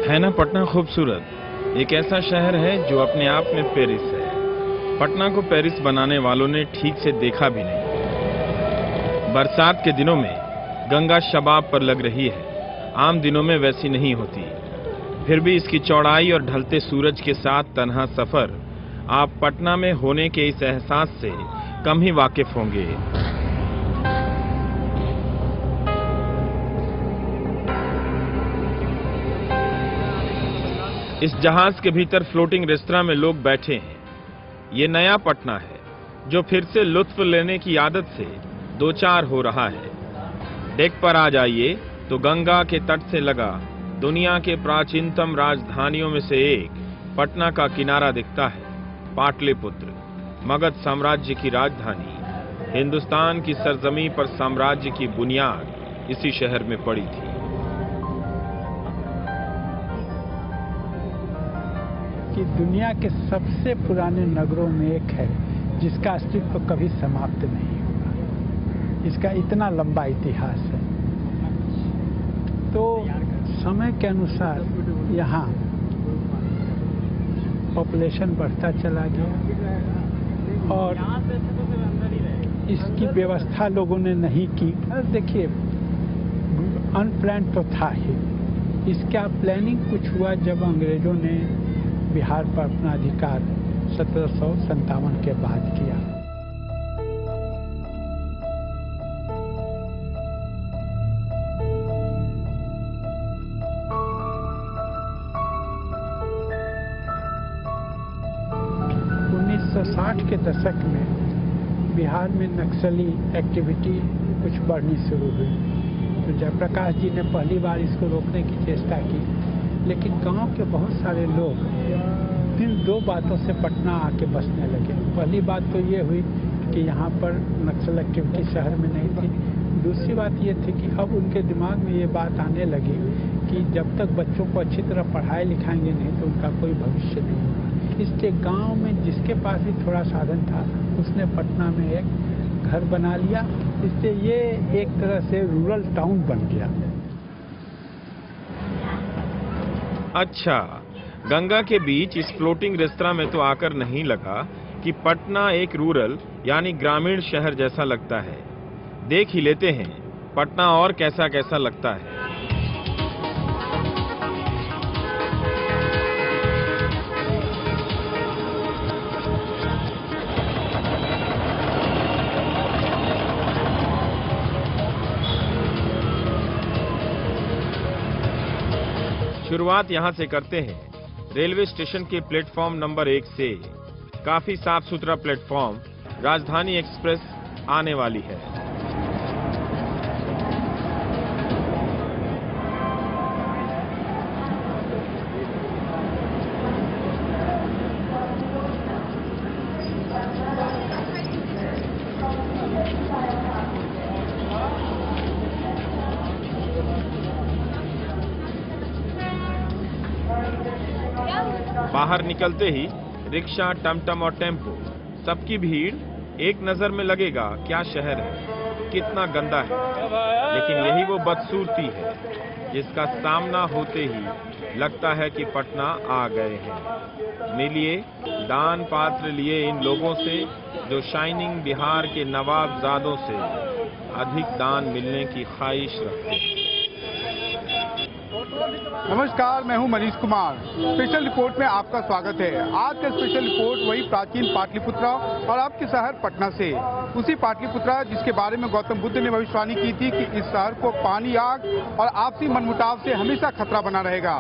है ना पटना खूबसूरत। एक ऐसा शहर है जो अपने आप में पेरिस है। पटना को पेरिस बनाने वालों ने ठीक से देखा भी नहीं। बरसात के दिनों में गंगा शबाब पर लग रही है, आम दिनों में वैसी नहीं होती। फिर भी इसकी चौड़ाई और ढलते सूरज के साथ तन्हा सफर आप पटना में होने के इस एहसास से कम ही वाकिफ होंगे। इस जहाज के भीतर फ्लोटिंग रेस्तरां में लोग बैठे हैं। ये नया पटना है जो फिर से लुत्फ लेने की आदत से दो चार हो रहा है। डेक पर आ जाइए तो गंगा के तट से लगा दुनिया के प्राचीनतम राजधानियों में से एक पटना का किनारा दिखता है। पाटलिपुत्र, मगध साम्राज्य की राजधानी। हिंदुस्तान की सरजमी पर साम्राज्य की बुनियाद इसी शहर में पड़ी थी। कि दुनिया के सबसे पुराने नगरों में एक है जिसका अस्तित्व कभी समाप्त नहीं हुआ। इसका इतना लंबा इतिहास है। तो समय के अनुसार यहाँ पॉपुलेशन बढ़ता चला गया और इसकी व्यवस्था लोगों ने नहीं की। देखिए, अनप्लान तो था ही। इसका प्लानिंग कुछ हुआ जब अंग्रेजों ने बिहार पर अपना अधिकार 1757 के बाद किया। के दशक में बिहार में नक्सली एक्टिविटी कुछ बढ़नी शुरू हुई। तो जयप्रकाश जी ने पहली बार इसको रोकने की चेष्टा की, लेकिन गांव के बहुत सारे लोग इन दो बातों से पटना आके बसने लगे। पहली बात तो ये हुई कि यहाँ पर नक्सल एक्टिविटी शहर में नहीं थी। दूसरी बात ये थी कि अब उनके दिमाग में ये बात आने लगी कि जब तक बच्चों को अच्छी तरह पढ़ाई लिखाएंगे नहीं तो उनका कोई भविष्य नहीं होगा। इसलिए गांव में जिसके पास भी थोड़ा साधन था उसने पटना में एक घर बना लिया। इससे ये एक तरह से रूरल टाउन बन गया। अच्छा, गंगा के बीच इस फ्लोटिंग रेस्तरां में तो आकर नहीं लगा कि पटना एक रूरल यानी ग्रामीण शहर जैसा लगता है। देख ही लेते हैं पटना और कैसा कैसा लगता है। शुरुआत यहां से करते हैं, रेलवे स्टेशन के प्लेटफॉर्म नंबर 1 से। काफी साफ सुथरा प्लेटफॉर्म। राजधानी एक्सप्रेस आने वाली है। बाहर निकलते ही रिक्शा, टमटम और टेम्पो, सबकी भीड़। एक नजर में लगेगा क्या शहर है, कितना गंदा है। लेकिन यही वो बदसूरती है जिसका सामना होते ही लगता है कि पटना आ गए हैं। मिलिए दान पात्र लिए इन लोगों से जो शाइनिंग बिहार के नवाबजादों से अधिक दान मिलने की ख्वाहिश रखते हैं। नमस्कार, मैं हूं मनीष कुमार। स्पेशल रिपोर्ट में आपका स्वागत है। आज का स्पेशल रिपोर्ट वही प्राचीन पाटलिपुत्रा और आपके शहर पटना से। उसी पाटलिपुत्रा जिसके बारे में गौतम बुद्ध ने भविष्यवाणी की थी कि इस शहर को पानी, आग और आपसी मनमुटाव से हमेशा खतरा बना रहेगा।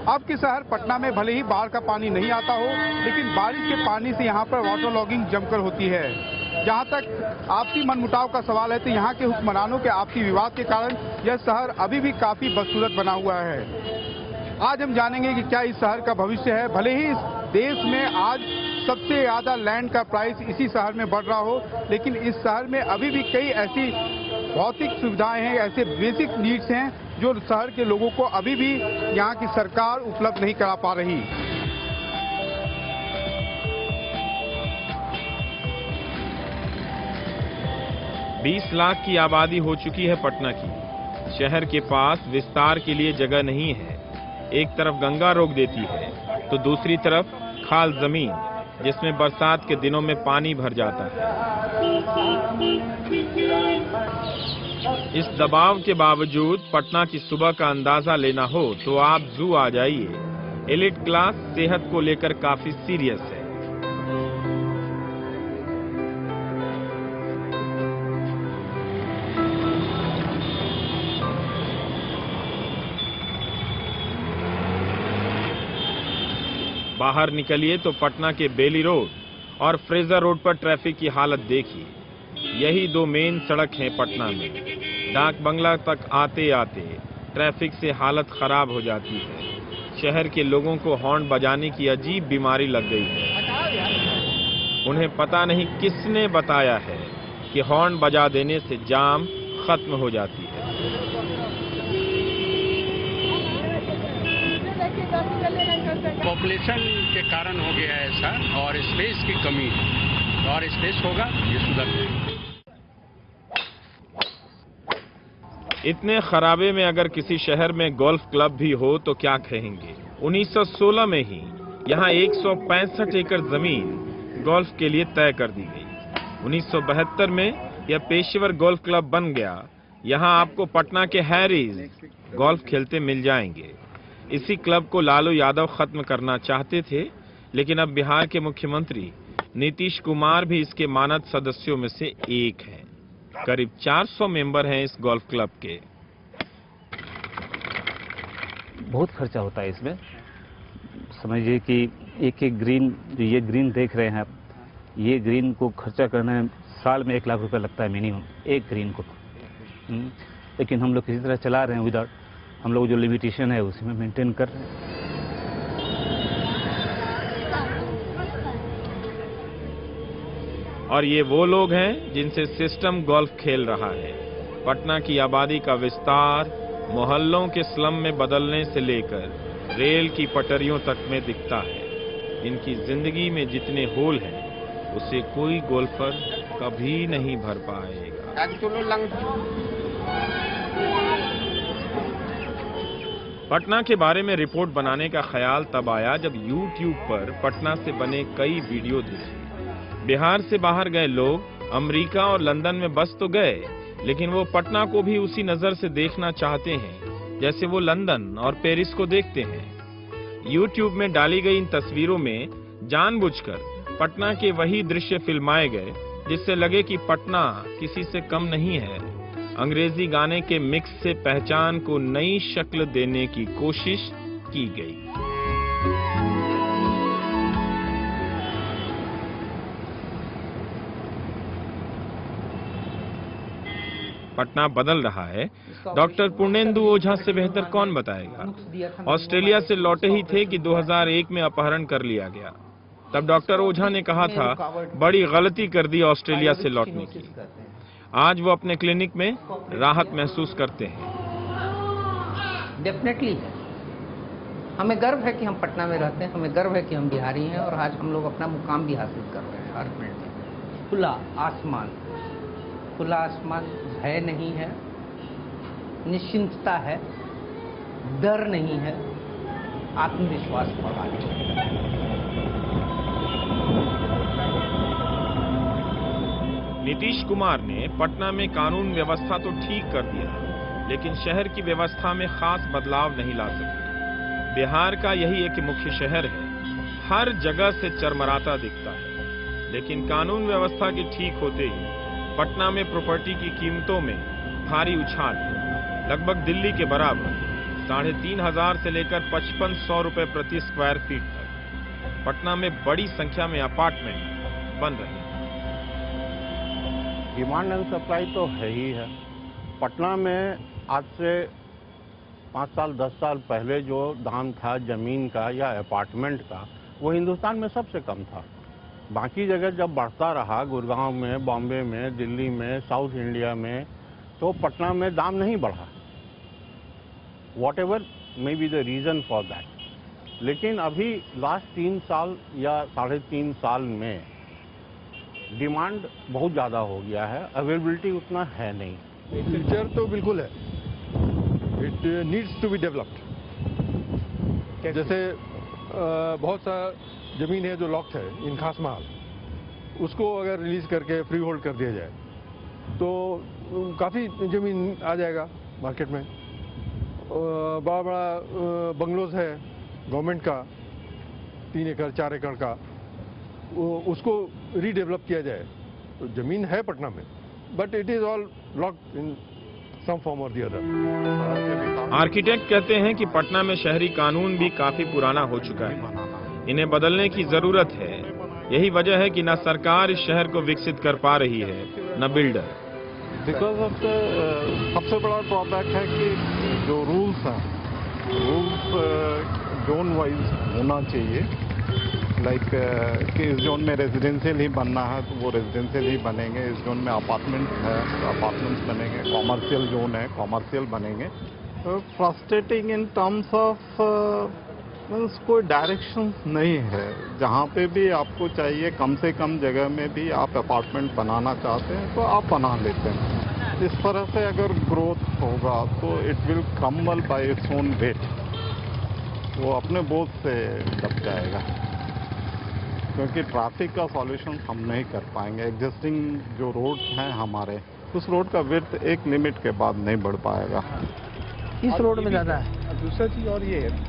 अब के शहर पटना में भले ही बाढ़ का पानी नहीं आता हो, लेकिन बारिश के पानी से यहाँ पर वाटर लॉगिंग जमकर होती है। जहाँ तक आपसी मनमुटाव का सवाल है तो यहाँ के हुक्मरानों के आपसी विवाद के कारण यह शहर अभी भी काफी बदसूरत बना हुआ है। आज हम जानेंगे कि क्या इस शहर का भविष्य है। भले ही इस देश में आज सबसे ज्यादा लैंड का प्राइस इसी शहर में बढ़ रहा हो, लेकिन इस शहर में अभी भी कई ऐसी भौतिक सुविधाएं हैं, ऐसे बेसिक नीड्स हैं जो शहर के लोगों को अभी भी यहाँ की सरकार उपलब्ध नहीं करा पा रही। 20 लाख की आबादी हो चुकी है पटना की। शहर के पास विस्तार के लिए जगह नहीं है। एक तरफ गंगा रोक देती है तो दूसरी तरफ खाल जमीन, जिसमें बरसात के दिनों में पानी भर जाता है। इस दबाव के बावजूद पटना की सुबह का अंदाजा लेना हो तो आप जू आ जाइए। एलिट क्लास सेहत को लेकर काफी सीरियस है। बाहर निकलिए तो पटना के बेली रोड और फ्रेजर रोड पर ट्रैफिक की हालत देखिए। यही दो मेन सड़क हैं पटना में। डाक बंगला तक आते आते ट्रैफिक से हालत खराब हो जाती है। शहर के लोगों को हॉर्न बजाने की अजीब बीमारी लग गई है। उन्हें पता नहीं किसने बताया है कि हॉर्न बजा देने से जाम खत्म हो जाती है। पॉपुलेशन के कारण हो गया है ऐसा, और स्पेस की कमी है, और स्पेस होगा ये सुधर जाएगा। इतने खराबे में अगर किसी शहर में गोल्फ क्लब भी हो तो क्या कहेंगे। 1916 में ही यहाँ 165 एकड़ जमीन गोल्फ के लिए तय कर दी गई। 1972 में यह पेशेवर गोल्फ क्लब बन गया। यहाँ आपको पटना के हैरीज गोल्फ खेलते मिल जाएंगे। इसी क्लब को लालू यादव खत्म करना चाहते थे, लेकिन अब बिहार के मुख्यमंत्री नीतीश कुमार भी इसके मानद सदस्यों में से एक हैं। करीब 400 मेंबर हैं इस गोल्फ क्लब के। बहुत खर्चा होता है इसमें। समझिए कि एक एक ग्रीन, जो ये ग्रीन देख रहे हैं आप, ये ग्रीन को खर्चा करना है साल में 1 लाख रुपए लगता है मिनिमम एक ग्रीन को। लेकिन हम लोग किसी तरह चला रहे हैं विदाउट, हम लोग जो लिमिटेशन है उसी में मेंटेन कर रहे हैं। और ये वो लोग हैं जिनसे सिस्टम गोल्फ खेल रहा है। पटना की आबादी का विस्तार मोहल्लों के स्लम में बदलने से लेकर रेल की पटरियों तक में दिखता है। इनकी जिंदगी में जितने होल हैं उसे कोई गोल्फर कभी नहीं भर पाएगा। पटना के बारे में रिपोर्ट बनाने का ख्याल तब आया जब YouTube पर पटना से बने कई वीडियो देखे। बिहार से बाहर गए लोग अमेरिका और लंदन में बस तो गए, लेकिन वो पटना को भी उसी नजर से देखना चाहते हैं जैसे वो लंदन और पेरिस को देखते हैं। YouTube में डाली गई इन तस्वीरों में जानबूझकर पटना के वही दृश्य फिल्माए गए जिससे लगे कि पटना किसी से कम नहीं है। अंग्रेजी गाने के मिक्स से पहचान को नई शक्ल देने की कोशिश की गई। पटना बदल रहा है, डॉक्टर पूर्णेंदु ओझा से बेहतर कौन बताएगा। ऑस्ट्रेलिया से लौटे ही थे कि 2001 में अपहरण कर लिया गया। तब डॉक्टर ओझा ने कहा था बड़ी गलती कर दी ऑस्ट्रेलिया से लौटने की। आज वो अपने क्लिनिक में राहत महसूस करते हैं। डेफिनेटली है, हमें गर्व है कि हम पटना में रहते हैं, हमें गर्व है कि हम बिहारी हैं, और आज हम लोग अपना मुकाम भी हासिल कर रहे हैं। हर फील्ड में खुला आसमान, खुला आसमान, भय नहीं है, निश्चिंतता है, डर नहीं है, आत्मविश्वास बढ़ा है। नीतीश कुमार ने पटना में कानून व्यवस्था तो ठीक कर दिया, लेकिन शहर की व्यवस्था में खास बदलाव नहीं ला सके। बिहार का यही एक मुख्य शहर है, हर जगह से चरमराता दिखता है, लेकिन कानून व्यवस्था के ठीक होते ही पटना में प्रॉपर्टी की कीमतों में भारी उछाल है। लगभग दिल्ली के बराबर 3,500 से लेकर 5500 रुपए प्रति स्क्वायर फीट तक पटना में बड़ी संख्या में अपार्टमेंट बन रहे हैं। डिमांड एंड सप्लाई तो है ही है। पटना में आज से 5 साल 10 साल पहले जो दाम था जमीन का या अपार्टमेंट का, वो हिंदुस्तान में सबसे कम था। बाकी जगह जब बढ़ता रहा, गुड़गांव में, बॉम्बे में, दिल्ली में, साउथ इंडिया में, तो पटना में दाम नहीं बढ़ा। Whatever may be the reason for that. लेकिन अभी लास्ट 3 साल या 3.5 साल में डिमांड बहुत ज़्यादा हो गया है, अवेलेबिलिटी उतना है नहीं। फ्यूचर तो बिल्कुल है, it needs to be developed. जैसे बहुत सा जमीन है जो लॉक्ड है इन खास माल, उसको अगर रिलीज करके फ्री होल्ड कर दिया जाए तो काफ़ी जमीन आ जाएगा मार्केट में। बड़ा बड़ा बंगलोज है गवर्नमेंट का 3 एकड़ 4 एकड़ का, उसको रीडेवलप किया जाए तो जमीन है पटना में, but it is all locked in some form और द अदर। आर्किटेक्ट कहते हैं कि पटना में शहरी कानून भी काफी पुराना हो चुका है, इन्हें बदलने की जरूरत है। यही वजह है कि न सरकार इस शहर को विकसित कर पा रही है न बिल्डर। बिकॉज ऑफ द सबसे बड़ा ड्रॉबैक है कि जो रूल्स हैं, रूल्स जोन वाइज होना चाहिए। लाइक कि इस जोन में रेजिडेंशियल ही बनना है तो वो रेजिडेंशियल ही बनेंगे, इस जोन में अपार्टमेंट है तो अपार्टमेंट्स बनेंगे, कॉमर्शियल जोन है कॉमर्शियल बनेंगे। Frustrating in terms of means कोई डायरेक्शन नहीं है। जहाँ पे भी आपको चाहिए कम से कम जगह में भी आप अपार्टमेंट बनाना चाहते हैं तो आप बना लेते हैं। इस तरह से अगर ग्रोथ होगा तो it will crumble bye its own wait, वो अपने बोझ से दब जाएगा, क्योंकि ट्रैफिक का सॉल्यूशन हम नहीं कर पाएंगे। एग्जिस्टिंग जो रोड्स हैं हमारे, उस रोड का विड्थ एक लिमिट के बाद नहीं बढ़ पाएगा। इस रोड में ज़्यादा है। दूसरा चीज और ये है,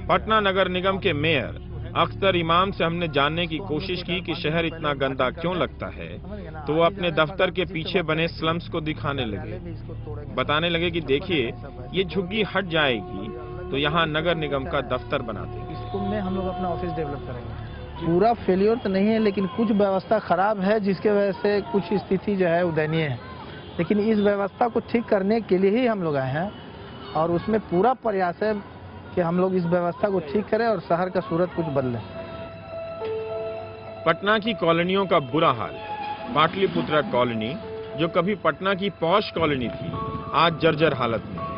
पटना नगर निगम के मेयर अख्तर इमाम से हमने जानने की कोशिश की कि शहर इतना गंदा क्यों लगता है, तो वो अपने दफ्तर के पीछे बने स्लम्स को दिखाने लगे। बताने लगे कि देखिए ये झुग्गी हट जाएगी तो यहाँ नगर निगम का दफ्तर बना देंगे। इसको में हम लोग अपना ऑफिस डेवलप करेंगे। पूरा फेलियर तो नहीं है, लेकिन कुछ व्यवस्था खराब है जिसके वजह से कुछ स्थिति जो है दयनीय है। लेकिन इस व्यवस्था को ठीक करने के लिए ही हम लोग आए हैं और उसमें पूरा प्रयास है कि हम लोग इस व्यवस्था को ठीक करें और शहर का सूरत कुछ बदले। पटना की कॉलोनियों का बुरा हाल है। पाटलिपुत्रा कॉलोनी, जो कभी पटना की पॉश कॉलोनी थी, आज जर्जर हालत में है।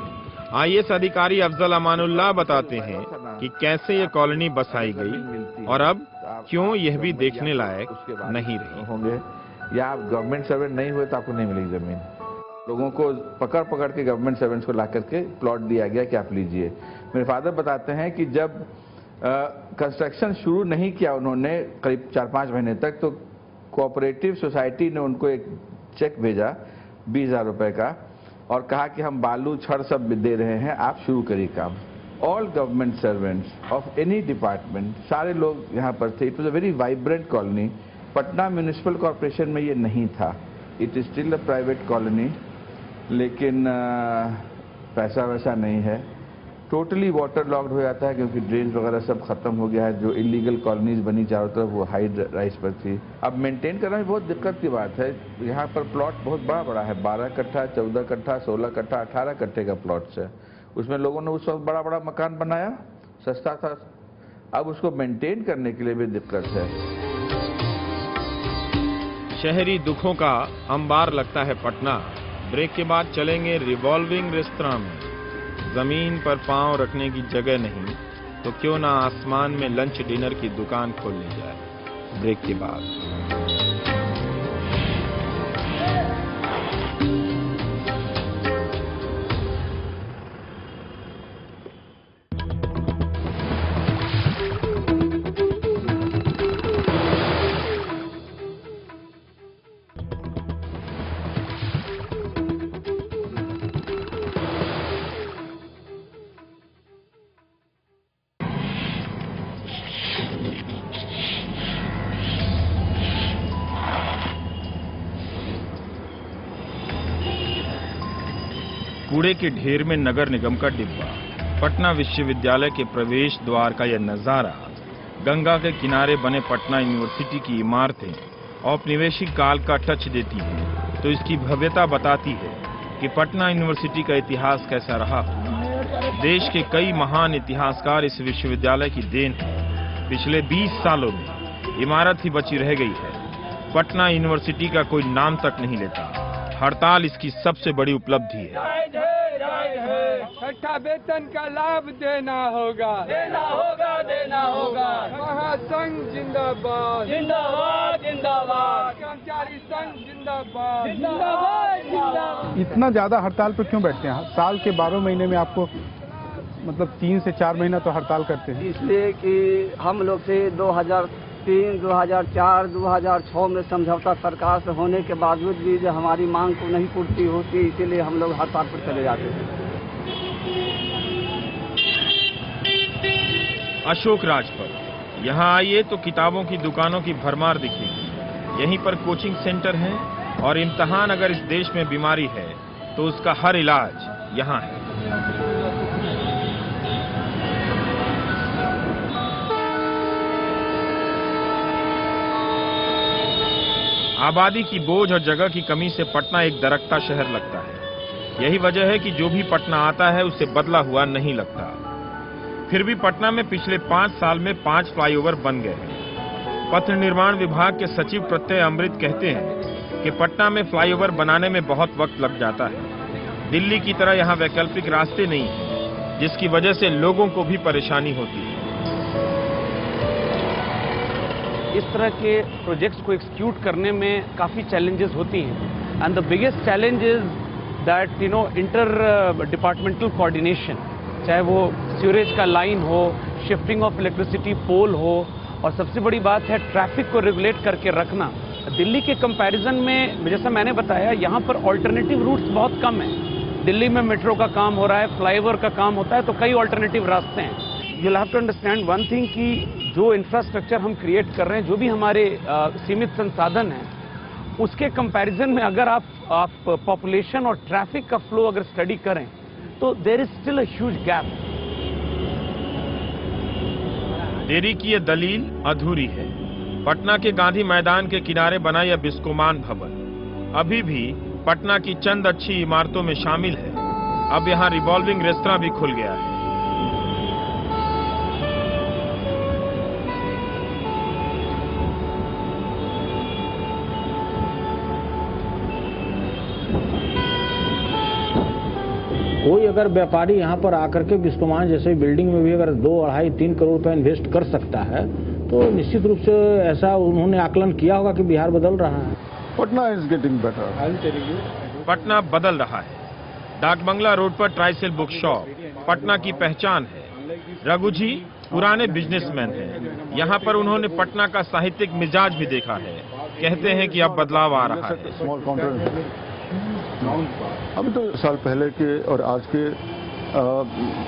आईएएस अधिकारी अफजल अमानुल्लाह बताते हैं कि कैसे ये कॉलोनी बसाई गई और अब क्यों यह भी देखने लायक नहीं रही। होंगे या आप गवर्नमेंट सर्वेंट नहीं हुए तो आपको नहीं मिलेगी जमीन। लोगों को पकड़ पकड़ के गवर्नमेंट सर्वेंट्स को ला करके प्लॉट दिया गया कि आप लीजिए। मेरे फादर बताते हैं कि जब कंस्ट्रक्शन शुरू नहीं किया उन्होंने करीब 4-5 महीने तक, तो कोऑपरेटिव सोसाइटी ने उनको एक चेक भेजा 20,000 रुपए का और कहा कि हम बालू छड़ सब दे रहे हैं, आप शुरू करिए काम। All government servants of any department, सारे लोग यहाँ पर थे। It was a very vibrant colony. Patna municipal corporation में ये नहीं था, it is still a private colony, लेकिन पैसा वैसा नहीं है। टोटली वाटर लॉक्ड हो जाता है क्योंकि ड्रेन्स वगैरह सब खत्म हो गया है। जो इलीगल कॉलोनीज बनी चारों तरफ वो हाई राइज पर थी। अब मेंटेन करना भी बहुत दिक्कत की बात है। यहाँ पर प्लॉट बहुत बड़ा बड़ा है, 12 कट्ठा, 14 कट्ठा, 16 कट्ठा, 18 कट्ठे का प्लॉट्स है। उसमें लोगों ने उस वक्त बड़ा बड़ा मकान बनाया, सस्ता था। अब उसको मेंटेन करने के लिए भी दिक्कत है। शहरी दुखों का अंबार लगता है पटना। ब्रेक के बाद चलेंगे रिवॉल्विंग रेस्तरां में। जमीन पर पांव रखने की जगह नहीं तो क्यों ना आसमान में लंच डिनर की दुकान खोल ली जाए। ब्रेक के बाद कूड़े के ढेर में नगर निगम का डिब्बा। पटना विश्वविद्यालय के प्रवेश द्वार का यह नजारा, गंगा के किनारे बने पटना यूनिवर्सिटी की इमारतें औपनिवेशिक काल का टच देती हैं तो इसकी भव्यता बताती है कि पटना यूनिवर्सिटी का इतिहास कैसा रहा। देश के कई महान इतिहासकार इस विश्वविद्यालय की देन है। पिछले 20 सालों में इमारत ही बची रह गई है। पटना यूनिवर्सिटी का कोई नाम तक नहीं लेता। हड़ताल इसकी सबसे बड़ी उपलब्धि है। छठा वेतन का लाभ देना होगा, देना होगा, देना होगा। महासंघ जिंदाबाद, जिंदाबाद, जिंदाबाद। कर्मचारी संघ जिंदाबाद, जिंदाबाद, जिंदाबाद। इतना ज्यादा हड़ताल पर क्यों बैठते हैं? साल के 12 महीने में आपको मतलब 3 से 4 महीना तो हड़ताल करते हैं। इसलिए कि हम लोग से 2003, 2004, 2006 में समझौता सरकार से होने के बावजूद भी जो हमारी मांग को नहीं पूर्ति होती, इसीलिए हम लोग हड़ताल पर चले जाते हैं। अशोक राज पर यहाँ आइए तो किताबों की दुकानों की भरमार दिखेगी। यहीं पर कोचिंग सेंटर हैं और इम्तिहान अगर इस देश में बीमारी है तो उसका हर इलाज यहाँ है। आबादी की बोझ और जगह की कमी से पटना एक दरकता शहर लगता है। यही वजह है कि जो भी पटना आता है उसे बदला हुआ नहीं लगता। फिर भी पटना में पिछले 5 साल में 5 फ्लाईओवर बन गए हैं। पथ निर्माण विभाग के सचिव प्रत्यय अमृत कहते हैं कि पटना में फ्लाईओवर बनाने में बहुत वक्त लग जाता है। दिल्ली की तरह यहाँ वैकल्पिक रास्ते नहीं है, जिसकी वजह से लोगों को भी परेशानी होती है। इस तरह के प्रोजेक्ट्स को एक्सिक्यूट करने में काफ़ी चैलेंजेस होती हैं and the biggest challenge is that inter departmental coordination, चाहे वो सीवरेज का लाइन हो, शिफ्टिंग ऑफ इलेक्ट्रिसिटी पोल हो, और सबसे बड़ी बात है ट्रैफिक को रेगुलेट करके रखना। दिल्ली के कंपैरिजन में जैसा मैंने बताया, यहाँ पर ऑल्टरनेटिव रूट्स बहुत कम हैं। दिल्ली में मेट्रो का काम हो रहा है, फ्लाईओवर का काम होता है, तो कई ऑल्टरनेटिव रास्ते हैं। You'll have to understand one thing कि जो इंफ्रास्ट्रक्चर हम क्रिएट कर रहे हैं, जो भी हमारे सीमित संसाधन हैं, उसके कंपैरिजन में अगर आप पॉपुलेशन और ट्रैफिक का फ्लो अगर स्टडी करें तो there is still a huge gap. देरी की ये दलील अधूरी है। पटना के गांधी मैदान के किनारे बना यह बिस्कोमान भवन अभी भी पटना की चंद अच्छी इमारतों में शामिल है। अब यहाँ रिवॉल्विंग रेस्तरां भी खुल गया है। कोई अगर व्यापारी यहाँ पर आकर के बिस्कोमान जैसे बिल्डिंग में भी अगर 2, 2.5, 3 करोड़ रुपए इन्वेस्ट कर सकता है तो निश्चित रूप से ऐसा उन्होंने आकलन किया होगा कि बिहार बदल रहा है। Patna is getting better. Patna बदल रहा है। डाकबंगला रोड पर ट्राइसेल बुक शॉप पटना की पहचान है। रघु जी पुराने बिजनेसमैन हैं। यहाँ पर उन्होंने पटना का साहित्यिक मिजाज भी देखा है। कहते हैं कि अब बदलाव आ रहा है। अभी तो साल पहले के और आज के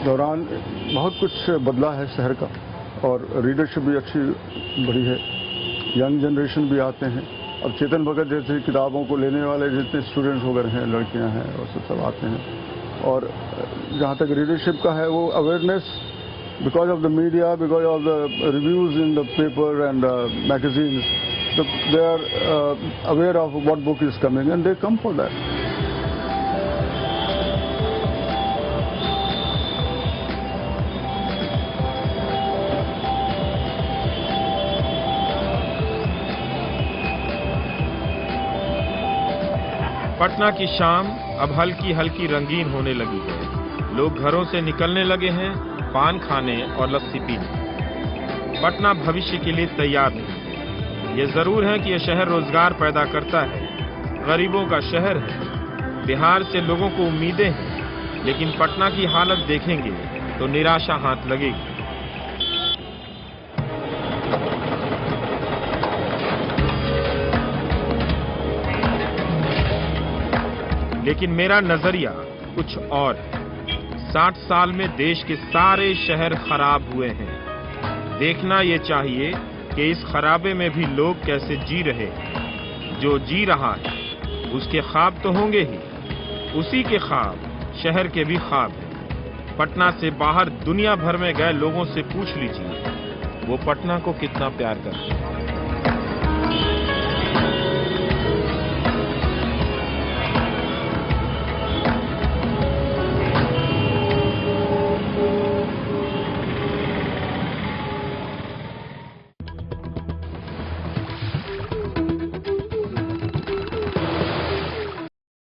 दौरान बहुत कुछ बदला है शहर का, और रीडरशिप भी अच्छी बढ़ी है। यंग जनरेशन भी आते हैं। अब चेतन भगत जैसे किताबों को लेने वाले जितने स्टूडेंट्स वगैरह हैं, लड़कियां हैं, और सब आते हैं। और जहाँ तक रीडरशिप का है, वो awareness because of the media, because of the reviews in the paper and magazines, they are aware of what book is coming and they come for that. Patna की शाम अब हल्की हल्की रंगीन होने लगी है। लोग घरों से निकलने लगे हैं पान खाने और लस्सी पीने। पटना भविष्य के लिए तैयार नहीं। ये जरूर है कि यह शहर रोजगार पैदा करता है, गरीबों का शहर है। बिहार से लोगों को उम्मीदें हैं, लेकिन पटना की हालत देखेंगे तो निराशा हाथ लगेगी। लेकिन मेरा नजरिया कुछ और है। 60 साल में देश के सारे शहर खराब हुए हैं। देखना ये चाहिए कि इस खराबे में भी लोग कैसे जी रहे हैं। जो जी रहा है उसके ख्वाब तो होंगे ही, उसी के ख्वाब शहर के भी ख्वाब हैं। पटना से बाहर दुनिया भर में गए लोगों से पूछ लीजिए वो पटना को कितना प्यार करते हैं।